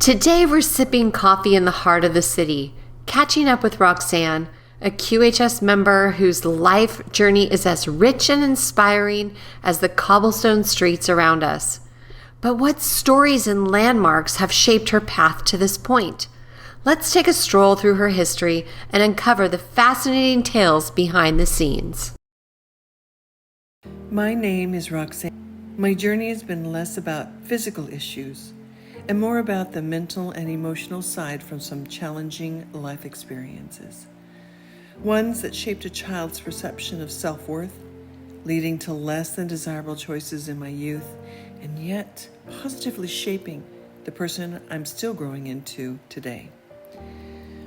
Today we're sipping coffee in the heart of the city, catching up with Roxanne, a QHS member whose life journey is as rich and inspiring as the cobblestone streets around us. But what stories and landmarks have shaped her path to this point? Let's take a stroll through her history and uncover the fascinating tales behind the scenes. My name is Roxanne. My journey has been less about physical issues and more about the mental and emotional side from some challenging life experiences. Ones that shaped a child's perception of self-worth, leading to less than desirable choices in my youth, and yet positively shaping the person I'm still growing into today.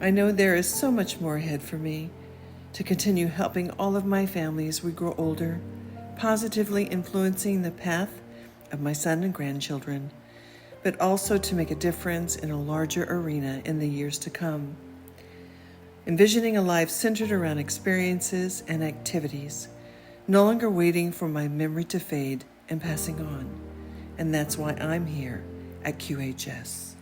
I know there is so much more ahead for me to continue helping all of my family as we grow older, positively influencing the path of my son and grandchildren, but also to make a difference in a larger arena in the years to come. Envisioning a life centered around experiences and activities, no longer waiting for my memory to fade and passing on. And that's why I'm here at QHS.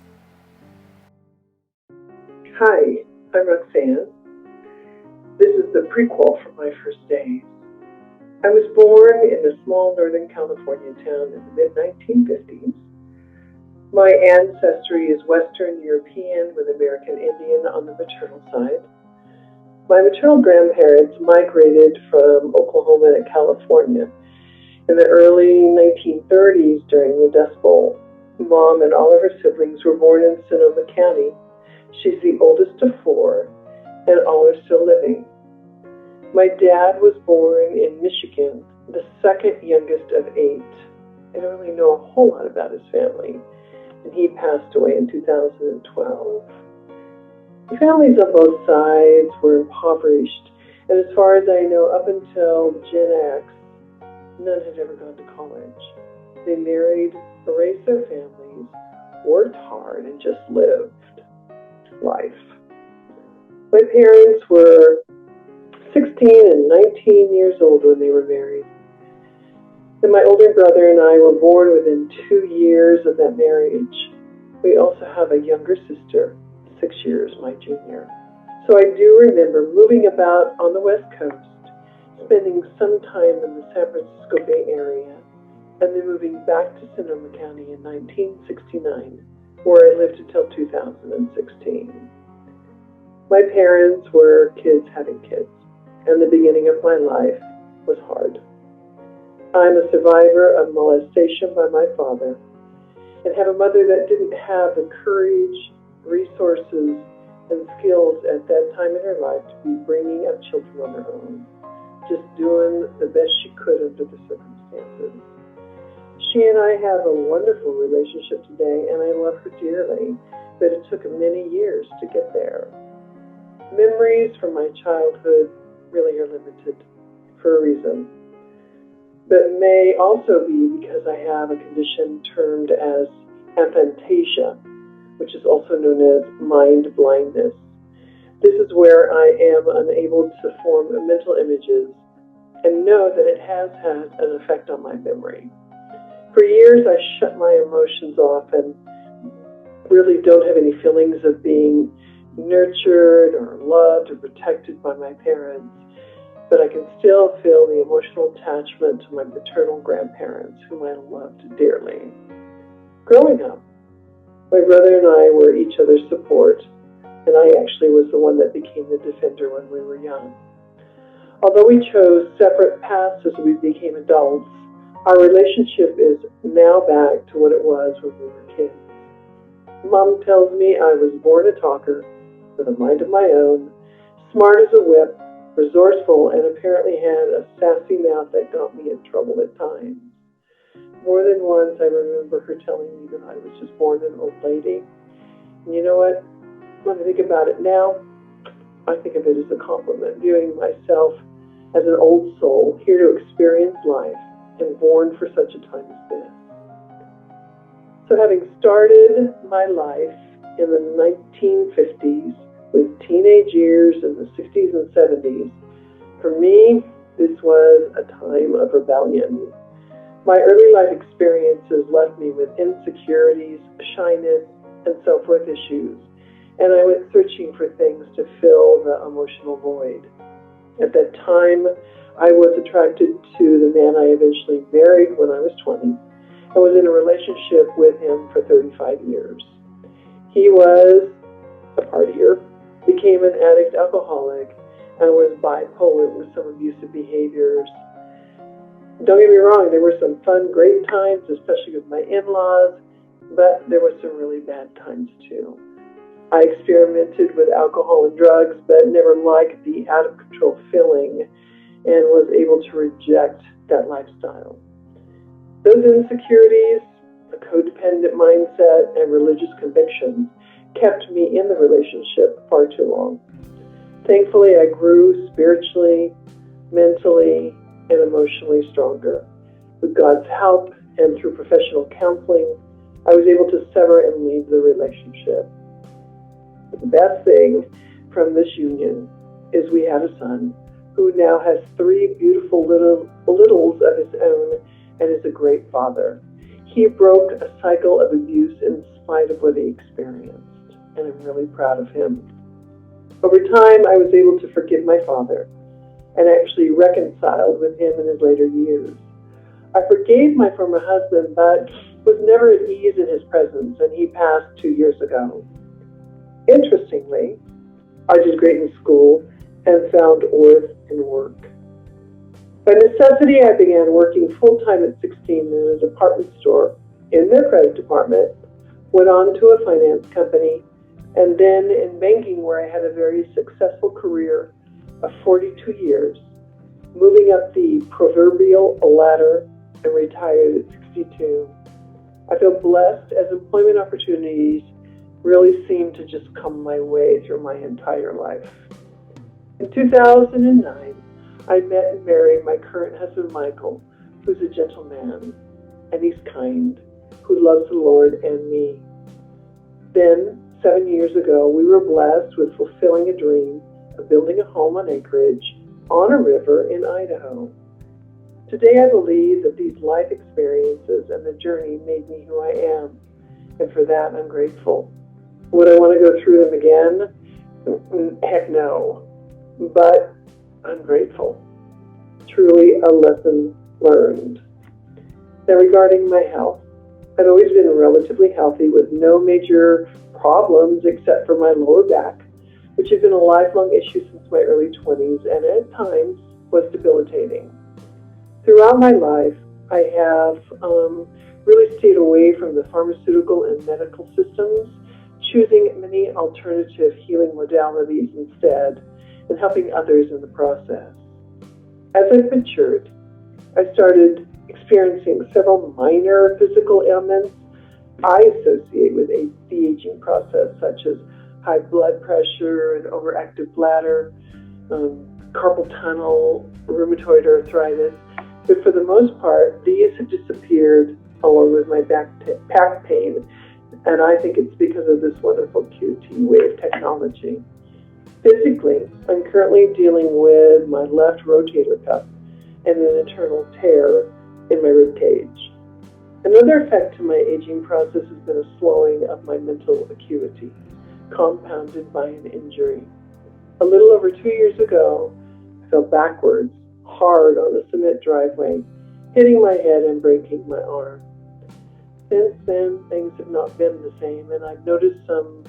Hi, I'm Roxanne. This is the prequel from my first days. I was born in a small Northern California town in the mid-1950s. My ancestry is Western European with American Indian on the maternal side. My maternal grandparents migrated from Oklahoma to California in the early 1930s during the Dust Bowl. Mom and all of her siblings were born in Sonoma County. She's the oldest of four, and all are still living. My dad was born in Michigan, the second youngest of 8. I don't really know a whole lot about his family, and he passed away in 2012. The families on both sides were impoverished, and as far as I know, up until Gen X, none had ever gone to college. They married, raised their families, worked hard, and just lived life. My parents were 16 and 19 years old when they were married. And my older brother and I were born within 2 years of that marriage. We also have a younger sister, 6 years my junior. So I do remember moving about on the West Coast, spending some time in the San Francisco Bay Area, and then moving back to Sonoma County in 1969, where I lived until 2016. My parents were kids having kids, and the beginning of my life was hard. I'm a survivor of molestation by my father, and have a mother that didn't have the courage, resources, and skills at that time in her life to be bringing up children on her own, just doing the best she could under the circumstances. She and I have a wonderful relationship today, and I love her dearly, but it took many years to get there. Memories from my childhood really are limited for a reason, but may also be because I have a condition termed as aphantasia, which is also known as mind blindness. This is where I am unable to form mental images and know that it has had an effect on my memory. For years, I shut my emotions off and really don't have any feelings of being nurtured or loved or protected by my parents, but I can still feel the emotional attachment to my maternal grandparents, whom I loved dearly. Growing up, my brother and I were each other's support, and I actually was the one that became the defender when we were young. Although we chose separate paths as we became adults, our relationship is now back to what it was when we were kids. Mom tells me I was born a talker, with a mind of my own, smart as a whip, resourceful, and apparently had a sassy mouth that got me in trouble at times. More than once, I remember her telling me that I was just born an old lady. And you know what? When I think about it now, I think of it as a compliment, viewing myself as an old soul, here to experience life and born for such a time as this. So having started my life in the 1950s with teenage years in the 60s and 70s, for me, this was a time of rebellion. My early life experiences left me with insecurities, shyness, and so-forth issues, and I went searching for things to fill the emotional void. At that time, I was attracted to the man I eventually married when I was 20, and was in a relationship with him for 35 years. He was a partier, became an addict alcoholic, and was bipolar with some abusive behaviors. Don't get me wrong, there were some fun, great times, especially with my in-laws, but there were some really bad times too. I experimented with alcohol and drugs, but never liked the out-of-control feeling and was able to reject that lifestyle. Those insecurities, a codependent mindset, and religious convictions kept me in the relationship far too long. Thankfully, I grew spiritually, mentally, and emotionally stronger. With God's help and through professional counseling, I was able to sever and leave the relationship. The best thing from this union is we have a son who now has 3 beautiful littles of his own and is a great father. He broke a cycle of abuse in spite of what he experienced, and I'm really proud of him. Over time, I was able to forgive my father and actually reconciled with him in his later years. I forgave my former husband, but was never at ease in his presence, and he passed 2 years ago. Interestingly, I did great in school and found worth in work. By necessity, I began working full-time at 16 in a department store in their credit department, went on to a finance company, and then in banking, where I had a very successful career of 42 years, moving up the proverbial ladder and retired at 62. I feel blessed as employment opportunities really seem to just come my way through my entire life. In 2009, I met and married my current husband, Michael, who's a gentleman, and he's kind, who loves the Lord and me. Then, 7 years ago, we were blessed with fulfilling a dream of building a home on acreage on a river in Idaho. Today, I believe that these life experiences and the journey made me who I am, and for that, I'm grateful. Would I want to go through them again? Heck no. But I'm grateful. Truly a lesson learned. Now, regarding my health, I've always been relatively healthy with no major problems except for my lower back, which has been a lifelong issue since my early 20s and at times was debilitating. Throughout my life, I have really stayed away from the pharmaceutical and medical systems, choosing many alternative healing modalities instead, and helping others in the process. As I've matured, I started experiencing several minor physical ailments I associate with the aging process, such as high blood pressure and overactive bladder, carpal tunnel, rheumatoid arthritis. But for the most part, these have disappeared along with my back pain, and I think it's because of this wonderful QTWE technology. Physically, I'm currently dealing with my left rotator cuff and an internal tear in my rib cage. Another effect to my aging process has been a slowing of my mental acuity, compounded by an injury. A little over 2 years ago, I fell backwards, hard on a cement driveway, hitting my head and breaking my arm. Since then, things have not been the same, and I've noticed some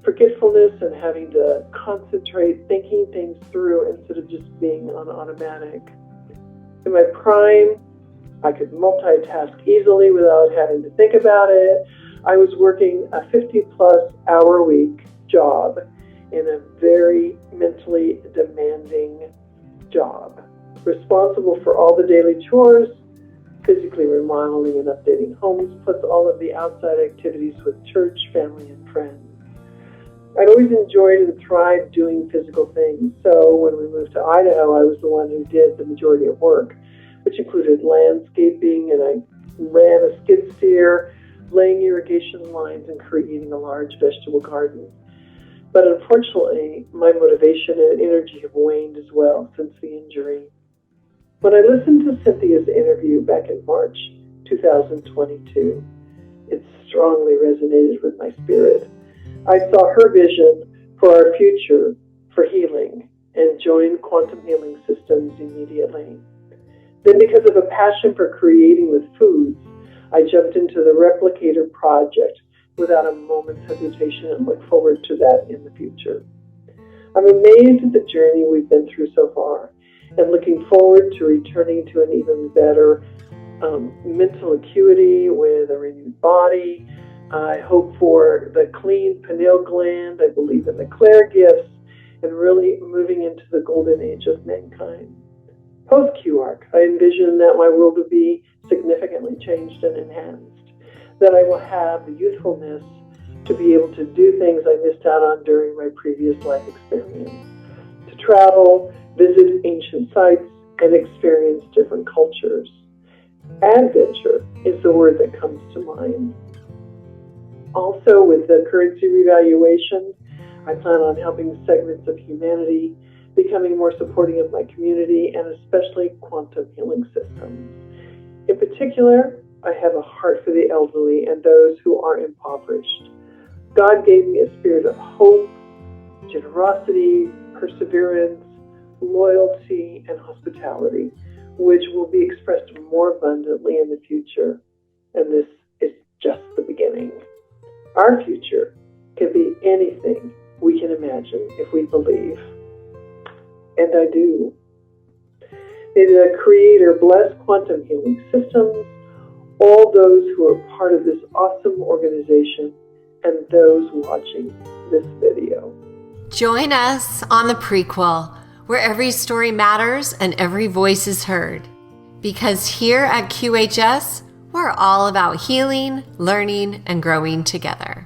forgetfulness and having to concentrate, thinking things through instead of just being on automatic. In my prime, I could multitask easily without having to think about it. I was working a 50-plus hour week job in a very mentally demanding job, responsible for all the daily chores, physically remodeling and updating homes, plus all of the outside activities with church, family, and friends. I'd always enjoyed and thrived doing physical things, so when we moved to Idaho, I was the one who did the majority of work, which included landscaping, and I ran a skid steer, laying irrigation lines, and creating a large vegetable garden. But unfortunately, my motivation and energy have waned as well since the injury. When I listened to Cynthia's interview back in March 2022, it strongly resonated with my spirit. I saw her vision for our future for healing and joined quantum healing systems immediately. Then, because of a passion for creating with foods, I jumped into the Replicator project without a moment's hesitation and look forward to that in the future. I'm amazed at the journey we've been through so far and looking forward to returning to an even better mental acuity with a renewed body. I hope for the clean pineal gland. I believe in the Claire gifts and really moving into the golden age of mankind. Post-QArc, I envision that my world will be significantly changed and enhanced, that I will have the youthfulness to be able to do things I missed out on during my previous life experience, to travel, visit ancient sites, and experience different cultures. Adventure is the word that comes to mind. Also, with the currency revaluation, I plan on helping segments of humanity, becoming more supporting of my community, and especially quantum healing systems. In particular, I have a heart for the elderly and those who are impoverished. God gave me a spirit of hope, generosity, perseverance, loyalty, and hospitality, which will be expressed more abundantly in the future. And this is just the beginning. Our future can be anything we can imagine if we believe. And I do. May the Creator bless quantum healing systems, all those who are part of this awesome organization, and those watching this video. Join us on the Prequel, where every story matters and every voice is heard. Because here at QHS, we're all about healing, learning, and growing together.